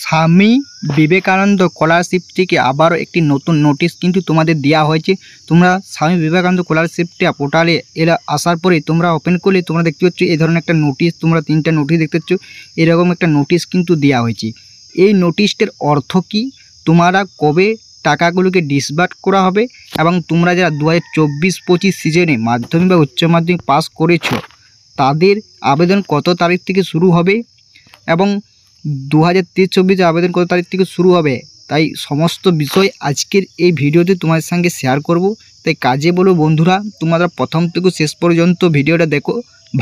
Swami Vivekananda scholarship থেকে আবারও একটি নতুন নোটিশ কিন্তু তোমাদের দেওয়া হয়েছে। তোমরা স্বামী বিবেকানন্দ স্কলারশিপটা পোর্টালে এরা আসার পরে তোমরা ওপেন করলে তোমরা দেখতে পাচ্ছ এই ধরনের একটা নোটিশ, তোমরা 3টা নোটিশ দেখতে পাচ্ছ। এরকম একটা নোটিশ কিন্তু দেওয়া হয়েছে। এই নোটিশটার অর্থ কি, তোমরা কবে টাকাগুলোকে ডিসবার্স করা হবে এবং তোমরা যারা 2024-25 সিজনে মাধ্যমিক বা উচ্চ মাধ্যমিক পাস করেছো তাদের আবেদন কত তারিখ থেকে শুরু হবে এবং 2023-24 আবেদন কত তারিখ থেকে শুরু হবে, তাই সমস্ত বিষয় আজকের এই ভিডিওতে তোমাদের সঙ্গে শেয়ার করব। তাই কাজে বলো বন্ধুরা, তোমরা প্রথম থেকে শেষ পর্যন্ত ভিডিওটা দেখো।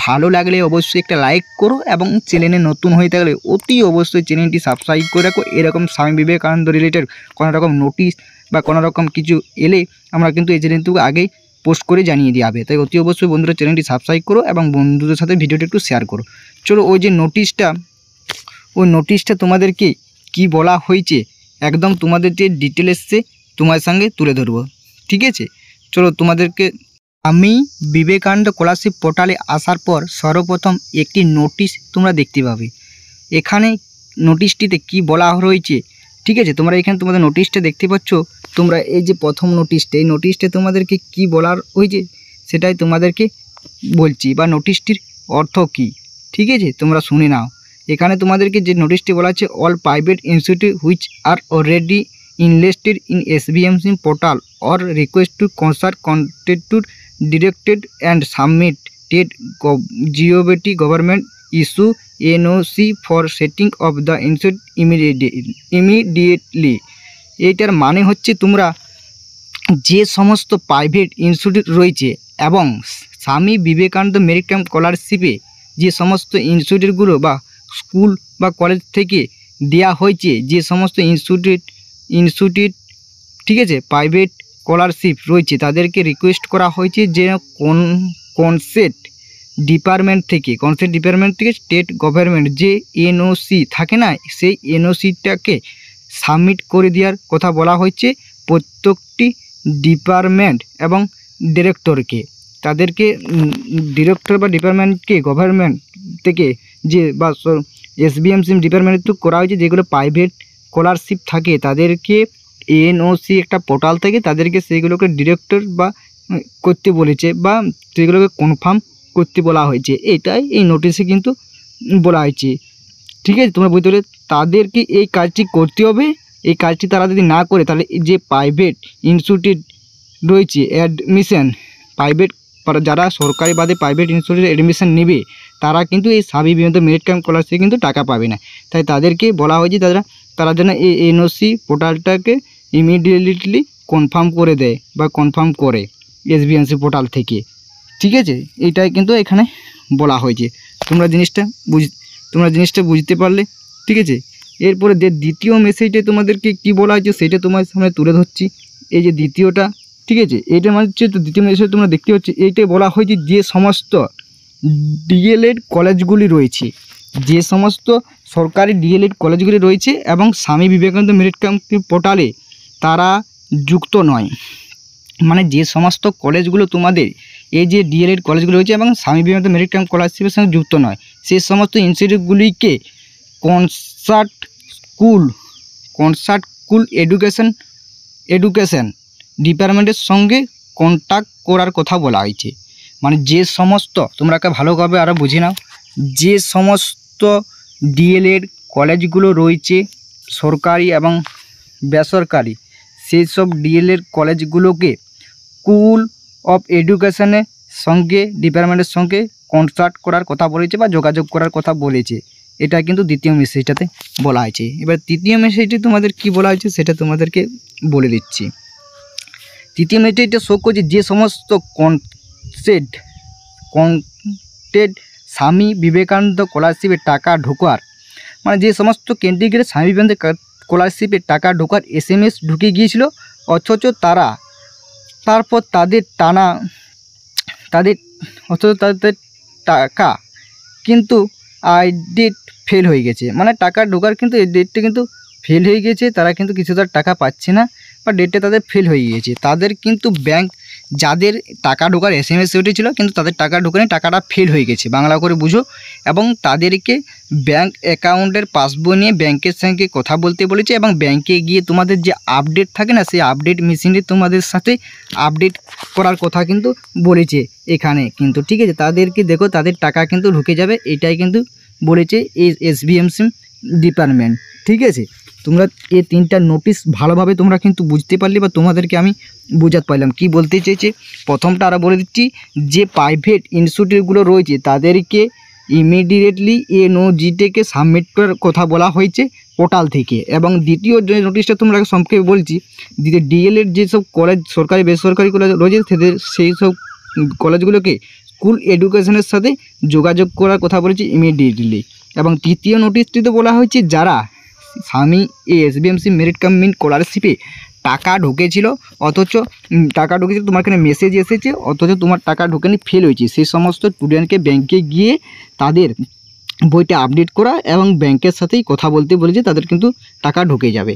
ভালো লাগলে অবশ্যই একটা লাইক করো এবং চ্যানেলে নতুন হয়ে থাকলে অতি অবশ্যই চ্যানেলটি সাবস্ক্রাইব করে রাখো। এরকম স্বামী বিবেকানন্দ রিলেটেড কোনো রকম নোটিশ বা কোনো রকম কিছু এলে আমরা কিন্তু এই চ্যানেলটুকু আগেই পোস্ট করে জানিয়ে দেওয়া হবে। তাই অতি অবশ্যই বন্ধুরা চ্যানেলটি সাবস্ক্রাইব করো এবং বন্ধুদের সাথে ভিডিওটা একটু শেয়ার করো। চলো ওই যে নোটিশটা তোমাদেরকে কি বলা হয়েছে একদম তোমাদের যে ডিটেলসে তোমাদের সঙ্গে তুলে ধরবো, ঠিক আছে? চলো তোমাদেরকে আমি বিবেকানন্দ স্কলারশিপ পোর্টালে আসার পর সর্বপ্রথম একটি নোটিশ তোমরা দেখতে পাবে। এখানে নোটিশটিতে কি বলা রয়েছে, ঠিক আছে? তোমরা এখানে তোমাদের নোটিশটা দেখতে পাচ্ছ। তোমরা এই যে প্রথম নোটিশটা, এই নোটিশটা তোমাদেরকে কি বলার হয়েছে সেটাই তোমাদেরকে বলছি, বা নোটিশটির অর্থ কি, ঠিক আছে? তোমরা শুনে নাও। এখানে তোমাদেরকে যে নোটিশটি বলা আছে, all private institute which are already enlisted in SBMC portal or request to consult content directed and submitted জিওবেটি government issue NOC for setting of the institute immediately. এইটার মানে হচ্ছে তোমরা যে সমস্ত প্রাইভেট ইনস্টিটিউট রয়েছে এবং স্বামী বিবেকানন্দ মেরিটাইম স্কলারশিপে যে সমস্ত ইনস্টিটিউটগুলো বা স্কুল বা কলেজ থেকে দেয়া হয়েছে, যে সমস্ত ইনস্টিটিউট ঠিক আছে প্রাইভেট স্কলারশিপ রয়েছে, তাদেরকে রিকোয়েস্ট করা হয়েছে যে কনসেন্ট ডিপার্টমেন্ট থেকে স্টেট গভর্নমেন্ট যে NOC থাকে না, সেই NOCটাকে সাবমিট করে দেওয়ার কথা বলা হয়েছে প্রত্যেকটি ডিপার্টমেন্ট এবং ডিরেক্টরকে। তাদেরকে ডিরেক্টর বা ডিপার্টমেন্টকে গভর্নমেন্ট থেকে যে বা SBMC ডিপার্টমেন্ট তো করা হয়েছে, যেগুলো প্রাইভেট স্কলারশিপ থাকে তাদেরকে NOC একটা পোর্টাল থেকে তাদেরকে সেইগুলোকে ডিরেক্টর বা করতে বলেছে বা সেগুলোকে কনফার্ম করতে বলা হয়েছে। এটাই এই নোটিশে কিন্তু বলা হয়েছে, ঠিক আছে? তোমরা বুঝতে পারলে তাদেরকে এই কাজটি করতে হবে। এই কাজটি তারা যদি না করে তাহলে যে প্রাইভেট ইনস্টিটিউট রয়েছে অ্যাডমিশন, প্রাইভেট যারা সরকারি বাদে প্রাইভেট ইনস্টিটিউটে অ্যাডমিশন নেবে তারা কিন্তু এই স্বামী বিবেকানন্দ মেরিটাইম স্কলারশিপে কিন্তু টাকা পাবে না। তাই তাদেরকে বলা হয়েছে তারা যেন এই NOC পোর্টালটাকে ইমিডিয়েটলি কনফার্ম করে দেয় বা কনফার্ম করে SBMC পোর্টাল থেকে, ঠিক আছে? এটাই কিন্তু এখানে বলা হয়েছে। তোমরা জিনিসটা বুঝতে পারলে, ঠিক আছে? এরপরে দ্বিতীয় মেসেজে তোমাদেরকে কি বলা হয়েছে সেটা তোমার সামনে তুলে ধরছি। এই যে দ্বিতীয়টা, ঠিক আছে, এইটা মানে হচ্ছে তো দ্বিতীয় মেসেজ তোমরা দেখতে পাচ্ছ। এইটাই বলা হয়েছে যে সমস্ত DLED কলেজগুলি রয়েছে, যে সমস্ত সরকারি DLED কলেজগুলি রয়েছে এবং স্বামী বিবেকানন্দ মেরিটাইম পোর্টালে তারা যুক্ত নয়, মানে যে সমস্ত কলেজগুলো তোমাদের এই যে DLED কলেজগুলো রয়েছে এবং স্বামী বিবেকানন্দ মেরিটাইম স্কলারশিপের সঙ্গে যুক্ত নয়, সেই সমস্ত ইনস্টিটিউটগুলিকে কনসার্ট স্কুল এডুকেশন ডিপার্টমেন্টের সঙ্গে কন্ট্যাক্ট করার কথা বলা হয়েছে। মানে যে সমস্ত, তোমরাকে ভালোভাবে আরও বুঝে নাও, যে সমস্ত DLED কলেজগুলো রয়েছে সরকারি এবং বেসরকারি, সেই সব DLED কলেজগুলোকে স্কুল অফ এডুকেশনের সঙ্গে ডিপার্টমেন্টের সঙ্গে কন্ট্যাক্ট করার কথা বলেছে বা যোগাযোগ করার কথা বলেছে। এটা কিন্তু দ্বিতীয় মেসেজটাতে বলা হয়েছে। এবার তৃতীয় মেসেজটি তোমাদের কি বলা হয়েছে সেটা তোমাদেরকে বলে দিচ্ছি। তৃতীয় মেসেজটা শো করছে যে সমস্ত কন্টেন্ট স্বামী বিবেকানন্দ স্কলারশিপে টাকা ঢোকার, মানে যে সমস্ত ক্যান্ডিডেট স্বামী বিবেকানন্দ স্কলারশিপে টাকা ঢোকার SMS ঢুকে গিয়েছিল অথচ তারপর তাদের টাকা কিন্তু ডেট ফেল হয়ে গেছে, মানে টাকা ঢোকার কিন্তু এই ডেটটা কিন্তু ফেল হয়ে গেছে, তারা কিন্তু কিছু টাকা পাচ্ছে না বা ডেটটা তাদের ফেল হয়ে গিয়েছে। তাদের কিন্তু ব্যাংক যাদের টাকা ঢোকার SMS উঠেছিল কিন্তু তাদের টাকা ঢোকেনি, টাকাটা ফেল হয়ে গেছে, বাংলা করে বুঝো। এবং তাদেরকে ব্যাংক অ্যাকাউন্টের পাসবই নিয়ে ব্যাংকের সঙ্গে কথা বলতে বলেছে এবং ব্যাংকে গিয়ে তোমাদের যে আপডেট থাকে না, সেই আপডেট মেশিনে তোমাদের সাথে আপডেট করার কথা কিন্তু বলেছে এখানে কিন্তু, ঠিক আছে। তাদেরকে দেখো তাদের টাকা কিন্তু ঢুকে যাবে, এটাই কিন্তু বলেছে এই SBMC ডিপার্টমেন্ট, ঠিক আছে। তোমরা এই 3টা নোটিশ ভালোভাবে তোমরা কিন্তু বুঝতে পারলে বা তোমাদেরকে আমি বোঝাতে পারলাম কি বলতে চেয়েছে। প্রথমটা আরও বলে দিচ্ছি, যে প্রাইভেট ইনস্টিটিউটগুলো রয়েছে তাদেরকে ইমিডিয়েটলি NOGTকে সাবমিট করার কথা বলা হয়েছে পোর্টাল থেকে। এবং দ্বিতীয় যে নোটিশটা তোমরা সংক্ষেপে বলছি, DLED যেসব কলেজ সরকারি বেসরকারি কলেজ রয়েছে তাদের সেই সব কলেজগুলোকে স্কুল এডুকেশনের সাথে যোগাযোগ করার কথা বলেছি ইমিডিয়েটলি। এবং তৃতীয় নোটিশটিতে বলা হয়েছে যারা স্বামী SBMC মেরিট কাম মিন স্কলারশিপে টাকা ঢুকেছিল, অথচ টাকা ঢুকেছিল তোমার এখানে মেসেজ এসেছে, অথচ তোমার টাকা ঢুকেনি, ফেল হয়েছে, সেই সমস্ত স্টুডেন্টকে ব্যাংকে গিয়ে তাদের বইটা আপডেট করা এবং ব্যাংকের সাথেই কথা বলতে বলেছে, তাদের কিন্তু টাকা ঢুকে যাবে।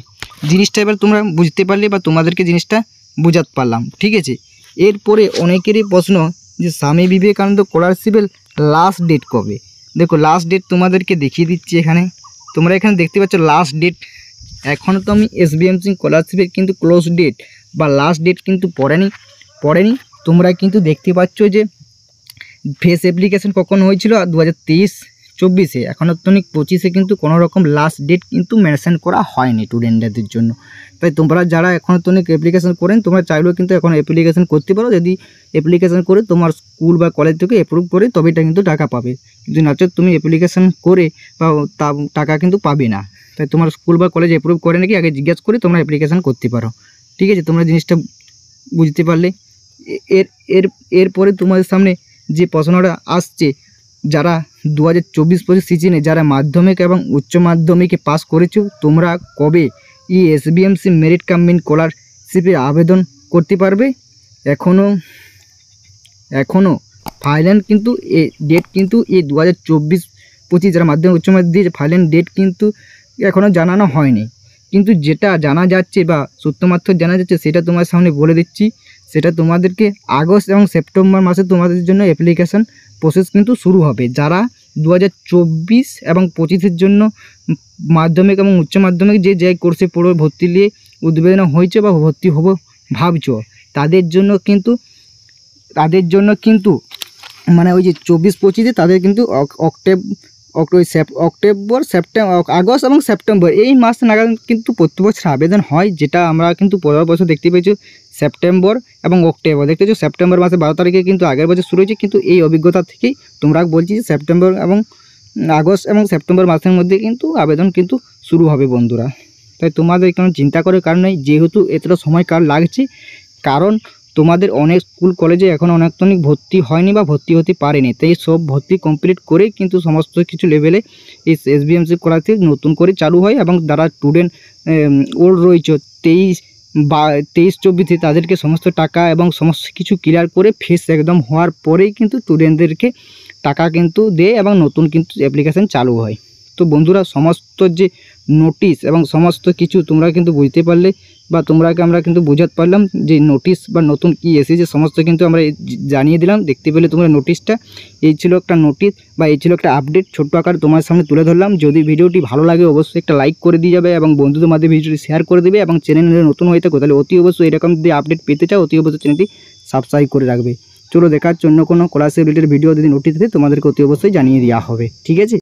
জিনিসটা এবার তোমরা বুঝতে পারলে বা তোমাদেরকে জিনিসটা বোঝাতে পারলাম, ঠিক আছে। এরপরে অনেকেরই প্রশ্ন যে স্বামী বিবেকানন্দ স্কলারশিপের লাস্ট ডেট কবে। দেখো লাস্ট ডেট তোমাদেরকে দেখিয়ে দিচ্ছি এখানে, তোমরা এখানে দেখতে পাচ্ছ লাস্ট ডেট। এখনও তো আমি SBMC স্কলারশিপের কিন্তু ক্লোজ ডেট বা লাস্ট ডেট কিন্তু পড়েনি। তোমরা কিন্তু দেখতে পাচ্ছ যে ফেস অ্যাপ্লিকেশন কখন হয়েছিল 2023-24-এ, এখনও তো 25-এ কিন্তু কোনো রকম লাস্ট ডেট কিন্তু মেনশন করা হয়নি স্টুডেন্টদের জন্য। তাই তোমরা যারা এখনও তো অ্যাপ্লিকেশন করেন তোমরা চাইলেও কিন্তু এখন অ্যাপ্লিকেশন করতে পারো, যদি অ্যাপ্লিকেশন করে তোমার স্কুল বা কলেজ থেকে অ্যাপ্রুভ করে তবে এটা কিন্তু টাকা পাবে, কিন্তু নচেত তুমি অ্যাপ্লিকেশন করে বা টাকা কিন্তু পাবে না। তাই তোমার স্কুল বা কলেজ অ্যাপ্রুভ করে নাকি আগে জিজ্ঞেস করে তোমরা অ্যাপ্লিকেশন করতে পারো, ঠিক আছে। তোমরা জিনিসটা বুঝতে পারলে। এরপরে তোমাদের সামনে যে প্রশ্নটা আসছে, যারা 2024-25 সিজনে যারা মাধ্যমিক এবং উচ্চ মাধ্যমিকে পাস করেছো তোমরা কবে এই SBMC মেরিট কাম মিন স্কলারশিপে আবেদন করতে পারবে। এখনও ফাইনাল কিন্তু ডেট কিন্তু এই 2024-25 যারা মাধ্যমিক উচ্চ মাধ্যমিক দিয়ে ফাইনাল ডেট কিন্তু এখনও জানানো হয়নি, কিন্তু যেটা জানা যাচ্ছে বা সূত্রমাত্র জানা যাচ্ছে সেটা তোমার সামনে বলে দিচ্ছি। সেটা তোমাদেরকে আগস্ট এবং সেপ্টেম্বর মাসে তোমাদের জন্য অ্যাপ্লিকেশান প্রসেস কিন্তু শুরু হবে। যারা 2024 এবং 25-এর জন্য মাধ্যমিক এবং উচ্চ মাধ্যমিক যে কোর্সে পড়ে ভর্তি নিয়ে উদ্বোধন হয়েছে বা ভর্তি হবো ভাবছো, তাদের জন্য কিন্তু মানে ওই যে 24-25-এ তাদের কিন্তু অক্টোবর সেপ্টেম্বর আগস্ট এবং সেপ্টেম্বর এই মাস নাগাদ কিন্তু প্রতি বছর আবেদন হয়, যেটা আমরা কিন্তু পরের বছর দেখতে পেয়েছি সেপ্টেম্বর এবং অক্টোবর। দেখতে পাচ্ছ সেপ্টেম্বর মাসে 12 তারিখে কিন্তু আগের বছর শুরু হয়েছে, কিন্তু এই অভিজ্ঞতা থেকেই তোমরা বলছি যে সেপ্টেম্বর এবং আগস্ট এবং সেপ্টেম্বর মাসের মধ্যে কিন্তু আবেদন কিন্তু শুরু হবে বন্ধুরা। তাই তোমাদের কোনো চিন্তা করার কারণ নেই, যেহেতু এতটা সময় লাগছে, কারণ তোমাদের অনেক স্কুল কলেজে এখন অনেক ভর্তি হয়নি বা ভর্তি হতে পারেনি। তাই সব ভর্তি কমপ্লিট করে কিন্তু সমস্ত কিছু লেভেলে এই SBMC স্কলারশিপ নতুন করে চালু হয় এবং যারা স্টুডেন্ট ওল্ড রয়েছে 23-24-এ তাদেরকে সমস্ত টাকা এবং সমস্ত কিছু ক্লিয়ার করে ফেস একদম হওয়ার পরেই কিন্তু স্টুডেন্টদেরকে টাকা কিন্তু দেয় এবং নতুন কিন্তু অ্যাপ্লিকেশান চালু হয়। তো বন্ধুরা সমস্ত যে নোটিশ এবং সমস্ত কিছু তোমরা কিন্তু বুঝতে পারলে বা তোমরাকে আমরা কিন্তু বোঝাতে পারলাম যে নোটিশ বা নতুন কি এসেছে সমস্ত কিন্তু আমরা জানিয়ে দিলাম। দেখতে পেলে তোমরা নোটিশটা, এই ছিল একটা নোটিশ বা এই ছিল একটা আপডেট, ছোট্ট আকার তোমার সামনে তুলে ধরলাম। যদি ভিডিওটি ভালো লাগে অবশ্যই একটা লাইক করে দিয়ে যাবে এবং বন্ধুদের মাঝে ভিডিওটি শেয়ার করে দেবে এবং চ্যানেলে নতুন হয়ে থাকো তাহলে অতি অবশ্যই এরকম যদি আপডেট পেতে চাও অতি অবশ্যই চ্যানেলটি সাবস্ক্রাইব করে রাখবে। চলো দেখার জন্য কোনো স্কলারশিপ রিলেটেড ভিডিও যদি নোটিশ থাকে তোমাদেরকে অতি অবশ্যই জানিয়ে দেওয়া হবে, ঠিক আছে।